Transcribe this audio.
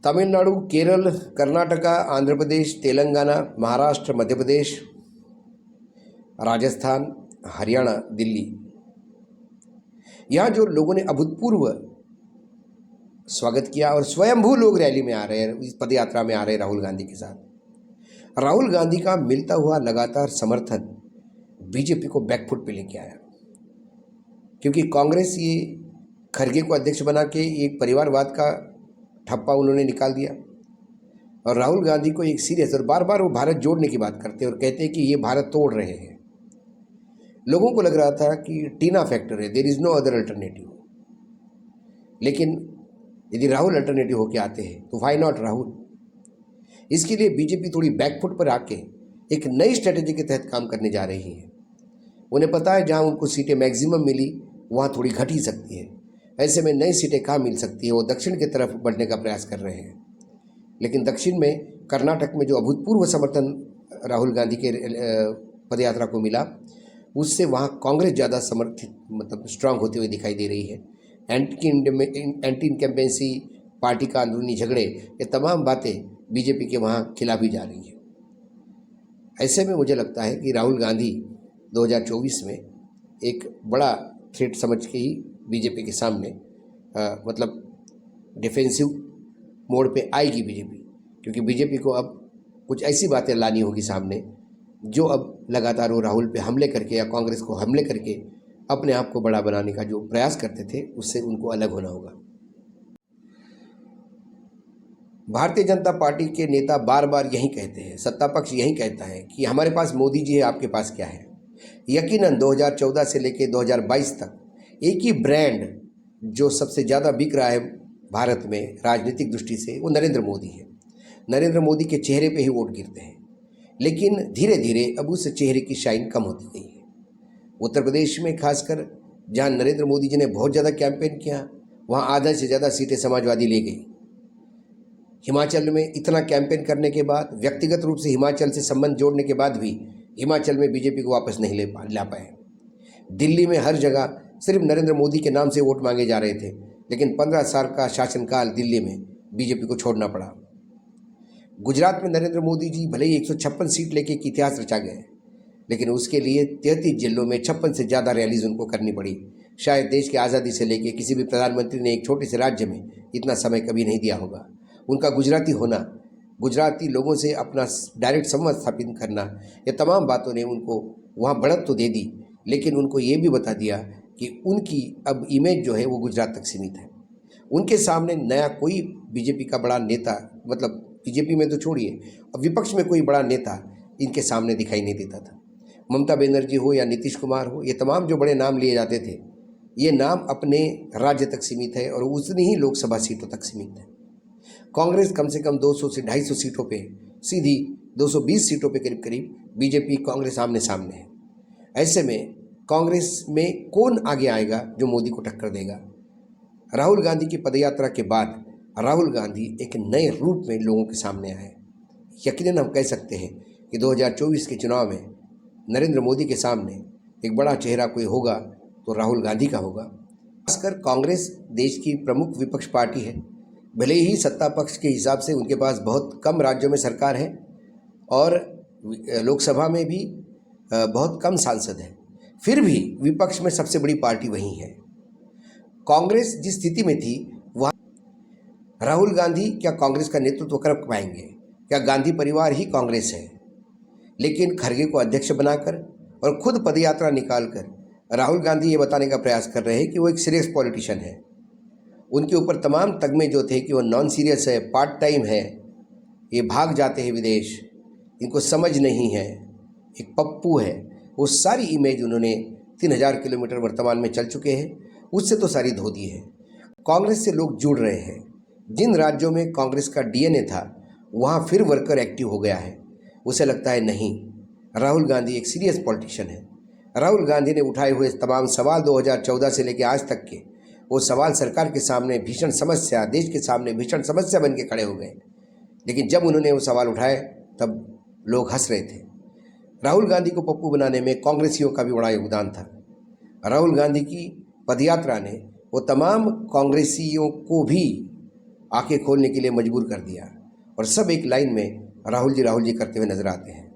तमिलनाडु, केरल, कर्नाटका, आंध्र प्रदेश, तेलंगाना, महाराष्ट्र, मध्य प्रदेश, राजस्थान, हरियाणा, दिल्ली, यहाँ जो लोगों ने अभूतपूर्व स्वागत किया और स्वयंभू लोग रैली में आ रहे हैं, इस पद यात्रा में आ रहे हैं राहुल गांधी के साथ। राहुल गांधी का मिलता हुआ लगातार समर्थन बीजेपी को बैकफुट पे लेके आया, क्योंकि कांग्रेस ये खरगे को अध्यक्ष बना के एक परिवारवाद का ठप्पा उन्होंने निकाल दिया और राहुल गांधी को एक सीरियस, और बार बार वो भारत जोड़ने की बात करते हैं और कहते हैं कि ये भारत तोड़ रहे हैं। लोगों को लग रहा था कि टीना फैक्टर है, there is no other alternative. लेकिन यदि राहुल अल्टरनेटिव होके आते हैं तो व्हाई नॉट राहुल। इसके लिए बीजेपी थोड़ी बैकफुट पर आके एक नई स्ट्रेटेजी के तहत काम करने जा रही है। उन्हें पता है जहां उनको सीटें मैक्सिमम मिली वहां थोड़ी घट ही सकती है। ऐसे में नई सीटें कहाँ मिल सकती है, वो दक्षिण की तरफ बढ़ने का प्रयास कर रहे हैं। लेकिन दक्षिण में कर्नाटक में जो अभूतपूर्व समर्थन राहुल गांधी के पदयात्रा को मिला, उससे वहाँ कांग्रेस ज़्यादा समर्थित मतलब स्ट्रांग होते हुए दिखाई दे रही है। एंटी इनकम्बेंसी, पार्टी का अंदरूनी झगड़े, ये तमाम बातें बीजेपी के वहाँ खिलाफी जा रही है। ऐसे में मुझे लगता है कि राहुल गांधी 2024 में एक बड़ा थ्रेट समझ के ही बीजेपी के सामने मतलब डिफेंसिव मोड पे आएगी बीजेपी, क्योंकि बीजेपी को अब कुछ ऐसी बातें लानी होगी सामने जो अब लगातार वो राहुल पे हमले करके या कांग्रेस को हमले करके अपने आप को बड़ा बनाने का जो प्रयास करते थे उससे उनको अलग होना होगा। भारतीय जनता पार्टी के नेता बार बार यही कहते हैं, सत्ता पक्ष यही कहता है कि हमारे पास मोदी जी है, आपके पास क्या है। यकीनन 2014 से लेकर 2022 तक एक ही ब्रांड जो सबसे ज़्यादा बिक रहा है भारत में राजनीतिक दृष्टि से, वो नरेंद्र मोदी है। नरेंद्र मोदी के चेहरे पे ही वोट गिरते हैं, लेकिन धीरे धीरे अब उस चेहरे की शाइन कम होती गई है। उत्तर प्रदेश में खासकर जहाँ नरेंद्र मोदी जी ने बहुत ज़्यादा कैंपेन किया, वहाँ आधा से ज़्यादा सीटें समाजवादी ले गई। हिमाचल में इतना कैंपेन करने के बाद, व्यक्तिगत रूप से हिमाचल से संबंध जोड़ने के बाद भी हिमाचल में बीजेपी को वापस नहीं ला पाए। दिल्ली में हर जगह सिर्फ नरेंद्र मोदी के नाम से वोट मांगे जा रहे थे, लेकिन 15 साल का शासनकाल दिल्ली में बीजेपी को छोड़ना पड़ा। गुजरात में नरेंद्र मोदी जी भले ही 156 सीट लेके एक इतिहास रचा गए, लेकिन उसके लिए 33 जिलों में 56 से ज़्यादा रैलीज उनको करनी पड़ी। शायद देश की आज़ादी से लेके किसी भी प्रधानमंत्री ने एक छोटे से राज्य में इतना समय कभी नहीं दिया होगा। उनका गुजराती होना, गुजराती लोगों से अपना डायरेक्ट संवाद स्थापित करना, ये तमाम बातों ने उनको वहाँ बढ़त तो दे दी, लेकिन उनको ये भी बता दिया कि उनकी अब इमेज जो है वो गुजरात तक सीमित है। उनके सामने नया कोई बीजेपी का बड़ा नेता, मतलब बीजेपी में तो छोड़िए, विपक्ष में कोई बड़ा नेता इनके सामने दिखाई नहीं देता था। ममता बनर्जी हो या नीतीश कुमार हो, ये तमाम जो बड़े नाम लिए जाते थे, ये नाम अपने राज्य तक सीमित है और उतनी ही लोकसभा सीटों तक सीमित है। कांग्रेस कम से कम 200 से 250 सीटों पे, सीधी 220 सीटों पे करीब करीब बीजेपी कांग्रेस आमने सामने है। ऐसे में कांग्रेस में कौन आगे आएगा जो मोदी को टक्कर देगा। राहुल गांधी की पदयात्रा के बाद राहुल गांधी एक नए रूप में लोगों के सामने आए। यकीनन हम कह सकते हैं कि 2024 के चुनाव में नरेंद्र मोदी के सामने एक बड़ा चेहरा कोई होगा तो राहुल गांधी का होगा। खासकर कांग्रेस देश की प्रमुख विपक्ष पार्टी है। भले ही सत्ता पक्ष के हिसाब से उनके पास बहुत कम राज्यों में सरकार है और लोकसभा में भी बहुत कम सांसद हैं, फिर भी विपक्ष में सबसे बड़ी पार्टी वही है। कांग्रेस जिस स्थिति में थी वहाँ राहुल गांधी क्या कांग्रेस का नेतृत्व कर पाएंगे? क्या गांधी परिवार ही कांग्रेस है? लेकिन खरगे को अध्यक्ष बनाकर और खुद पदयात्रा निकालकर राहुल गांधी ये बताने का प्रयास कर रहे हैं कि वो एक सीरियस पॉलिटिशियन है। उनके ऊपर तमाम तगमे जो थे कि वो नॉन सीरियस है, पार्ट टाइम है, ये भाग जाते हैं विदेश, इनको समझ नहीं है, एक पप्पू है, वो सारी इमेज उन्होंने 3000 किलोमीटर वर्तमान में चल चुके हैं, उससे तो सारी धो दी है। कांग्रेस से लोग जुड़ रहे हैं। जिन राज्यों में कांग्रेस का डीएनए था वहाँ फिर वर्कर एक्टिव हो गया है। उसे लगता है नहीं, राहुल गांधी एक सीरियस पॉलिटिशियन है। राहुल गांधी ने उठाए हुए तमाम सवाल 2014 से लेकर आज तक के, वो सवाल सरकार के सामने भीषण समस्या, देश के सामने भीषण समस्या बन के खड़े हो गए। लेकिन जब उन्होंने वो सवाल उठाए तब लोग हंस रहे थे। राहुल गांधी को पप्पू बनाने में कांग्रेसियों का भी बड़ा योगदान था। राहुल गांधी की पदयात्रा ने वो तमाम कांग्रेसियों को भी आंखें खोलने के लिए मजबूर कर दिया और सब एक लाइन में राहुल जी करते हुए नजर आते हैं।